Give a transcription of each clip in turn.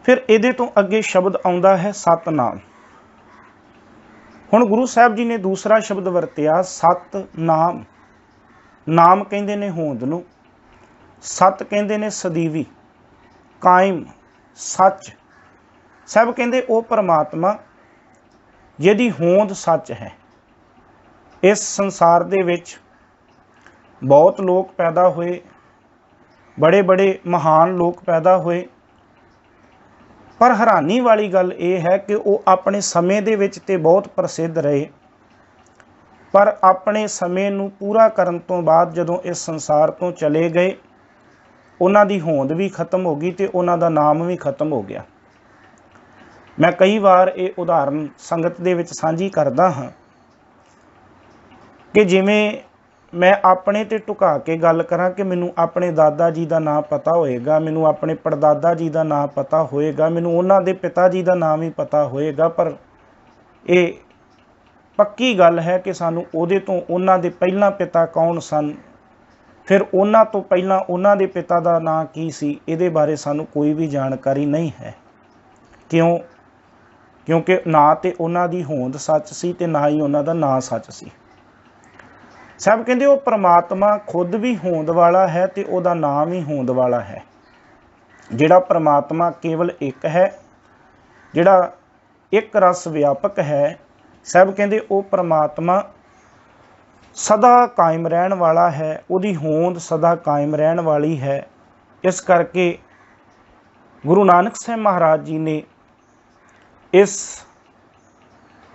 फिर ਇਹਦੇ ਤੋਂ ਅੱਗੇ ਸ਼ਬਦ ਆਉਂਦਾ ਹੈ ਸਤਨਾਮ। ਹੁਣ ਗੁਰੂ ਸਾਹਿਬ ਜੀ ਨੇ ਦੂਸਰਾ ਸ਼ਬਦ ਵਰਤਿਆ ਸਤਨਾਮ। ਨਾਮ ਕਹਿੰਦੇ ਨੇ ਹੋਂਦ ਨੂੰ, ਸਤ ਕਹਿੰਦੇ ਨੇ ਸਦੀਵੀ, ਕਾਇਮ, ਸੱਚ। ਸਾਹਿਬ ਕਹਿੰਦੇ ਉਹ ਪਰਮਾਤਮਾ ਜਿਹਦੀ ਹੋਂਦ ਸੱਚ ਹੈ। ਇਸ ਸੰਸਾਰ ਦੇ ਵਿੱਚ ਬਹੁਤ ਲੋਕ ਪੈਦਾ ਹੋਏ, बड़े बड़े महान लोग पैदा हुए, पर हैरानी वाली गल ये है कि वो अपने समय दे विच ते बहुत प्रसिद्ध रहे, पर अपने समय नूं पूरा करन तो बाद जदों इस संसार तो चले गए उन्हां दी होंद भी खत्म हो गई ते उन्हां दा नाम भी खत्म हो गया। मैं कई बार ये उदाहरण संगत दे विच सांझी करदा हाँ कि जिवें मैं अपने ते टुका के गल करा कि मैनू अपने दादा जी का नाम पता होएगा, मैनू अपने परदादा जी का नाम पता होएगा, मैनू उन्हां दे पिता जी का नाम ही पता होएगा, पर ये पक्की गल है कि सानू उहदे तो उन्हां दे पहला पिता कौन सन, फिर उन्हां तो पहला उन्हां दे पिता का नाम की सी, इहदे बारे सानू कोई भी जानकारी नहीं है। क्यों? क्योंकि ना तो उन्हां दी होंद सच सी ते ना ही उन्हां दा नाम सच सी। सब कहते वो परमात्मा खुद भी होंद वाला है तो वह नाम ही होंद वाला है। जिहड़ा परमात्मा केवल एक है, जिहड़ा एक रस व्यापक है, सब कहते वो परमात्मा सदा कायम रहन वाला है, उसकी होंद सदा कायम रहन वाली है। इस करके गुरु नानक साहब महाराज जी ने इस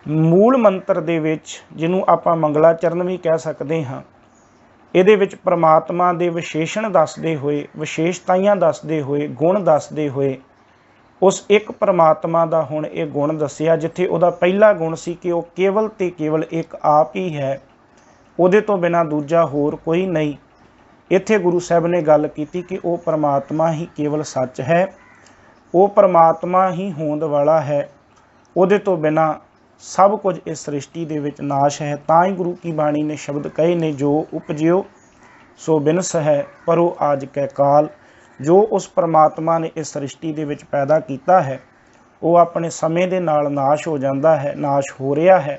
मूल मंत्र दे विच, जिन्हों आपां मंगलाचरण भी कह सकते हाँ, इहदे विच परमात्मा दे विशेषण दसदे होए, विशेषताइयां दसदे होए, गुण दसदे होए उस एक परमात्मा दा हुण ये गुण दसिया, जिथे उहदा पहला गुण सी कि वह केवल ते केवल एक आप ही है, उहदे तो बिना दूजा होर कोई नहीं। इत्थे गुरु साहब ने गल कीती कि वह परमात्मा ही केवल सच है, वह परमात्मा ही होंद वाला है, उहदे तो बिना सब कुछ इस सृष्टि दे विच नाश है। तां ही गुरु की बाणी ने शब्द कहे ने, जो उपजियो सो बिनस है परो आज कै काल। जो उस परमात्मा ने इस सृष्टि दे विच पैदा किया है वो अपने समय दे नाल नाश हो जाता है, नाश हो रहा है,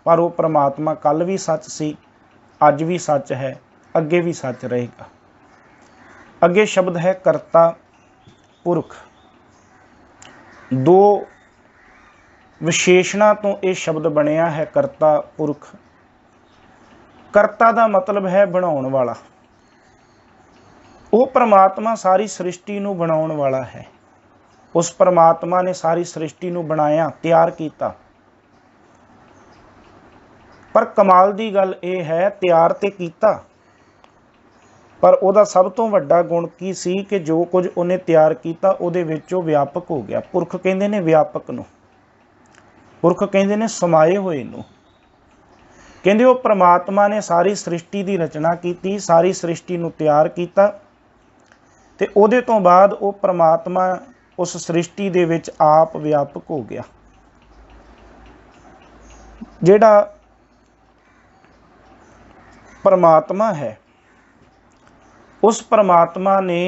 पर वो परमात्मा कल भी सच सी, अज भी सच है, अगे भी सच रहेगा। अगे शब्द है करता पुरख। दो विशेषणा तो यह शब्द बनया है करता पुरख। करता दा मतलब है बनाउण वाला। वो परमात्मा सारी सृष्टि नूं बनाउण वाला है। उस परमात्मा ने सारी सृष्टि नूं बनाया, तैयार किया। पर कमाल दी गल यह है, तैयार ते कीता, पर उहदा सब तो वड्डा गुण की सी कि जो कुछ उन्हें तैयार किया उहदे विच वो व्यापक हो गया। पुरख कहंदे ने व्यापक नूं, पुरख कहंदे ने समाए होए नूं। कहंदे वो परमात्मा ने सारी सृष्टि की रचना की, सारी सृष्टि नूं तैयार किया, ते उहदे तो बाद वो परमात्मा उस सृष्टि दे विच आप व्यापक हो गया। जिहड़ा परमात्मा है, उस परमात्मा ने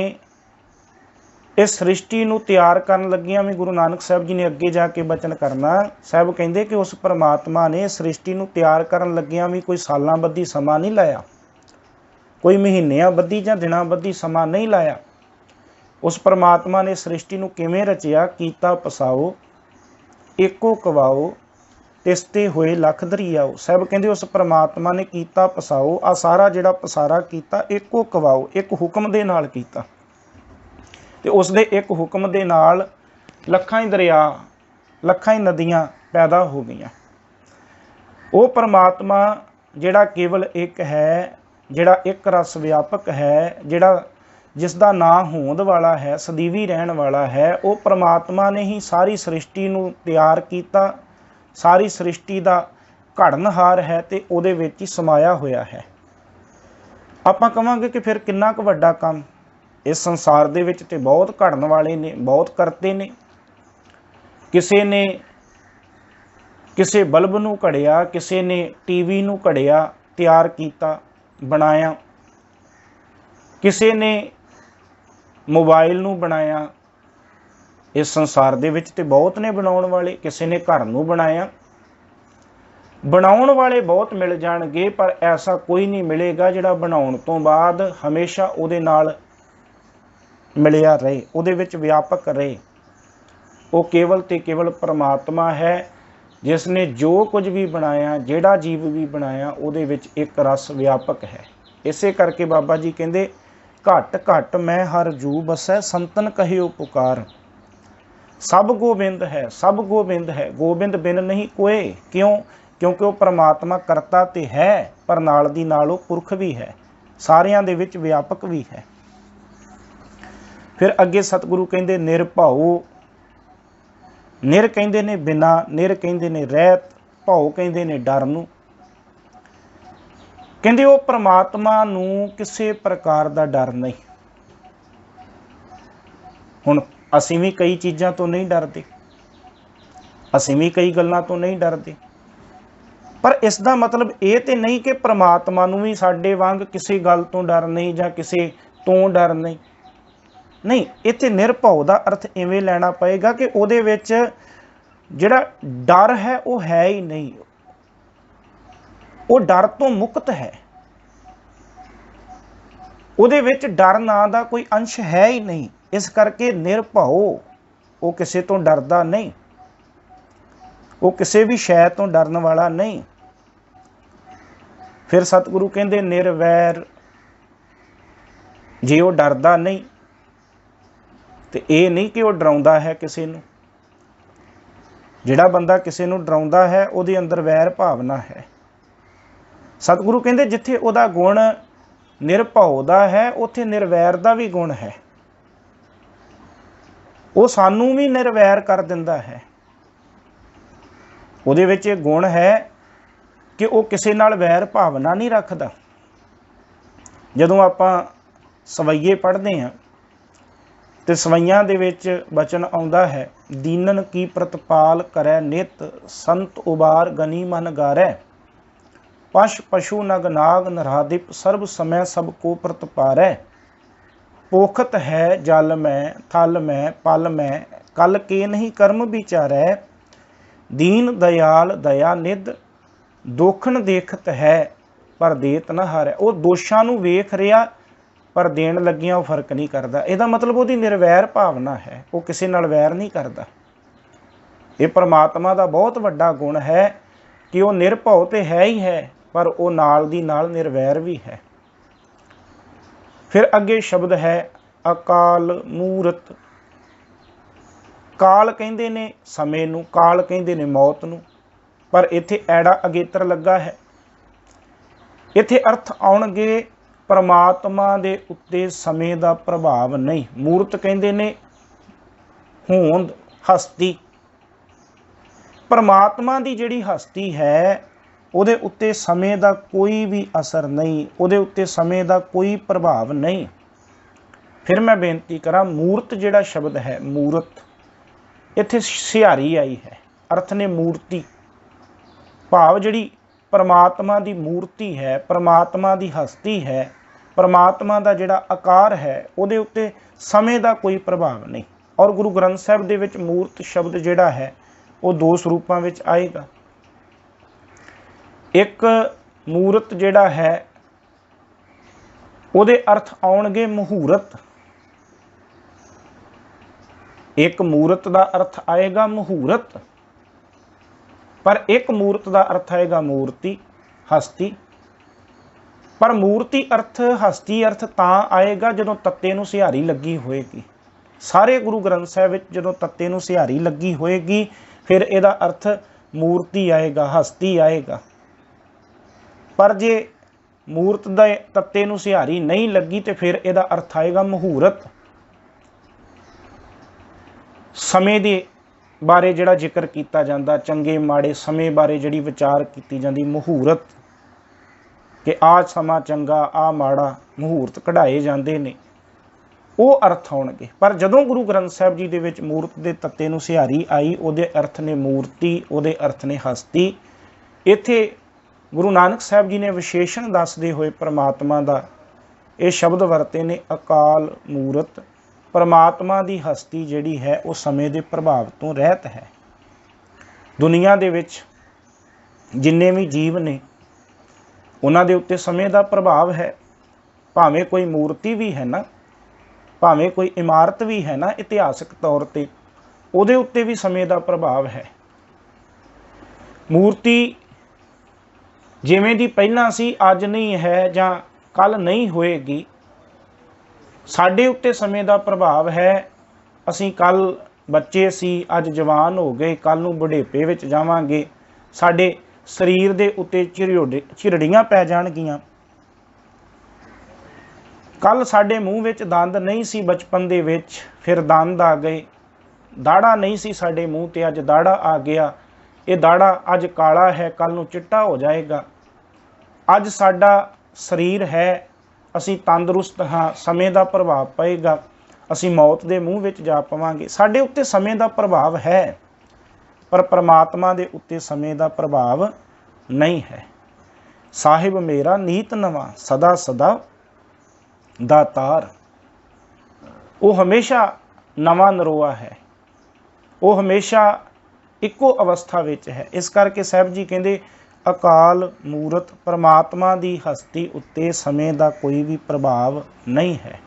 इस सृष्टि नूं तैयार करन लगियां भी गुरु नानक साहब जी ने अगे जाके बचन करना। साहब कहंदे कि उस परमात्मा ने सृष्टि नूं तैयार करन लगियां भी कोई सालां बद्धी समा नहीं लाया, कोई महीनियां बद्धी जां दिनां बद्धी समा नहीं लाया। उस परमात्मा ने सृष्टि नूं किवें रचिया, कीता पसाओ एको कवाओ तिसते होए लख दरियाओ। साहब कहंदे उस परमात्मा ने कीता पसाओ, आ सारा जिहड़ा पसारा कीता एको कवाओ, एक हुक्म दे नाल कीता, ते उसदे एक हुक्म दे नाल लखां ही दरिया, लखां ही नदियां पैदा हो गईयां। वो परमात्मा जिहड़ा केवल एक है, जिहड़ा एक रस व्यापक है, जिहड़ा जिसदा नाम होंद वाला है, सदीवी रहन वाला है, वो परमात्मा ने ही सारी सृष्टि नूं तैयार किया, सारी सृष्टि का घड़नहार है, ते उहदे विच ही समाया होया है। आपां कहांगे कि फिर किन्ना क वड्डा काम। इस संसार दे विच ते बहुत घड़न वाले ने, बहुत करते ने। किसी ने किसी बल्ब नूं घड़िया, किसी ने टीवी नूं घड़िया, तैयार किया, बनाया, किसी ने मोबाइल नूं बनाया, इस संसार दे विच ते बहुत ने बनाउण वाले। किसी ने घर नूं बनाया, बनाउण वाले बहुत मिल जाणगे, पर ऐसा कोई नहीं मिलेगा जिहड़ा बनाउण तों बाद हमेशा उहदे नाल मिलिया रहे, उहदे विच व्यापक रहे। वो केवल ते केवल परमात्मा है, जिसने जो कुछ भी बनाया, जिहड़ा जीव भी बनाया, उहदे विच एक रस व्यापक है। इसे करके बाबा जी कहंदे घट घट मैं हर जू बसै, संतन कहियो पुकार। सब गोबिंद है, सब गोबिंद है, गोबिंद बिन नहीं कोए। क्यों? क्योंकि वो परमात्मा करता तो है, पर नाल दी नाल वो पुरख भी है, सारियां दे विच व्यापक भी है। फिर अगे सतगुरु कहंदे निरभाऊ। निर कहंदे ने बिना, निर कहंदे ने रहत, भाऊ कहंदे ने डर नूं। कहंदे वो परमात्मा नूं किसी प्रकार दा डर नहीं। हुण असीं भी कई चीज़ां तो नहीं डरते, असीं भी कई गल्लां तो नहीं डरते, पर इसका मतलब ये तो नहीं कि परमात्मा नूं भी साडे वांग किसी गल तो डर नहीं जां किसी तो डर नहीं। नहीं, इत्थे निरभौ दा अर्थ इवें लैना पएगा कि उहदे विच जिहड़ा डर है वो है ही नहीं, वो डर तो मुक्त है। उहदे विच डर नां दा कोई अंश है ही नहीं। इस करके निरभौ, वो किसी तो डरदा नहीं, वो किसी भी शै तो डरन वाला नहीं। फिर सतगुरु कहंदे निरवैर। जे वो डरदा नहीं तो ये नहीं कि वो डराउंदा है किसी नूं। जिहड़ा बंदा किसी नूं डराउंदा है, उहदे अंदर वैर भावना है। सतगुरु कहंदे जिथे उहदा गुण निरभौ दा है, उत्थे निरवैर दा भी गुण है। वो सानू भी निरवैर कर दिंदा है। उहदे विच इह गुण है कि वो किसी नाल वैर भावना नहीं रखदा। जदों आपां सवैये पढ़दे हां ते सवैयां दे विच बचन आउंदा है, दीनन की प्रतिपाल करै नित, संत उबार गनी मन गारै। पश पशु नग नाग नराधिप, सर्व समय सबको प्रतिपारै। पोखत है जल में थल में पल में, कल के नहीं कर्म विचारै। दीन दयाल दया निध, दोखन देखत है पर देत न हारै। वो दोषां नूं वेख रिहा पर देण लग्गियां वो फर्क नहीं करता। इसदा मतलब वो निरवैर भावना है, वो किसी नाल वैर नहीं करता। ये परमात्मा का बहुत वड्डा गुण है कि वो निरभौ तो है ही है, पर वो नाल दी नाल निरवैर भी है। फिर अगे शब्द है अकाल मूरत। काल कहंदे ने समय नूं, काल कहंदे ने मौत नूं, पर इत्थे ऐड़ा अगेतर लगा है। इत्थे अर्थ आउणगे परमात्मा दे उत्ते समय दा प्रभाव नहीं। मूरत कहंदे ने होंद, हस्ती। परमात्मा दी जिहड़ी हस्ती है, उहदे उत्ते समय दा कोई भी असर नहीं, उहदे उत्ते समय दा कोई प्रभाव नहीं। फिर मैं बेनती करा, मूरत जिहड़ा शब्द है, मूरत, इत्थे सिहारी आई है, अर्थ ने मूर्ति। भाव जिहड़ी परमात्मा दी मूर्ति है, परमात्मा दी हस्ती है, परमात्मा दा जिहड़ा आकार है, उहदे उत्ते समय दा कोई प्रभाव नहीं। और गुरु ग्रंथ साहिब दे विच मूरत शब्द जिहड़ा है वो दो स्वरूपां विच आएगा। एक मूरत जिहड़ा है उहदे अर्थ आउणगे मुहूरत। एक मूरत दा अर्थ आएगा मुहूरत, पर एक मूरत दा अर्थ आएगा मूर्ति, हस्ती। पर मूर्ति अर्थ, हस्ती अर्थ तां आएगा जदों तत्ते नूं सिहारी लगी होएगी। सारे गुरु ग्रंथ साहिब विच जदों तत्ते नूं सिहारी लगी होएगी, फिर इहदा अर्थ मूर्ति आएगा, हस्ती आएगा। पर जे मूरत दे तत्ते नूं सिहारी नहीं लगी तो फिर इहदा अर्थ आएगा मुहूरत। समय दे बारे जिहड़ा जिक्र किया जाता, चंगे माड़े समय बारे जिहड़ी विचार की जाती, मुहूरत कि आ समा चंगा आ माड़ा, मुहूर्त कढ़ाए जाते ने, वो अर्थ आउणगे। पर जदों गुरु ग्रंथ साहिब जी दे विच मूरत दे तत्ते नूं सिहारी आई, उहदे अर्थ ने मूर्ति, उहदे अर्थ ने हस्ती। इत्थे गुरु नानक साहिब जी ने विशेषण दसदे होए परमात्मा दा ये शब्द वरते ने अकाल मूरत। परमात्मा की हस्ती जिहड़ी है वो समय के प्रभाव तो रहत है। दुनिया दे विच जिन्ने भी जीव ने उन्हां दे उत्ते समय का प्रभाव है। भावें कोई मूर्ति भी है ना, भावें कोई इमारत भी है ना, इतिहासक तौर पर उहदे उत्ते भी समय का प्रभाव है। मूर्ति जिवें दी पहलां सी अज नहीं है जां कल नहीं होएगी, साडे उत्ते समय का प्रभाव है। असीं कल बच्चे सी, अज जवान हो गए, कल नूं बुढ़ेपे विच जावांगे, साडे शरीर दे उत्ते झिरड़ियां पै जाणगियां। कल साडे मूँह विच दंद नहीं सी बचपन दे विच, फिर दंद आ गए। दाड़ा नहीं सी साडे मूँह ते, अज दाड़ा आ गया। ये दाड़ा अज काला है, कल नूं चिट्टा हो जाएगा। अज साडा शरीर है, असीं तंदरुस्त हाँ, समय का प्रभाव पएगा, असीं मौत दे मूँह विच जा पवांगे। साडे उत्ते समय का प्रभाव है, पर परमात्मा दे उत्ते समय का प्रभाव नहीं है। साहिब मेरा नीत नवा सदा सदा दातार, वो हमेशा नवा नरोआ है, वो हमेशा इको अवस्था विच है। इस करके साहब जी कहते अकाल मूरत परमात्मा की हस्ती उत्ते समय का कोई भी प्रभाव नहीं है।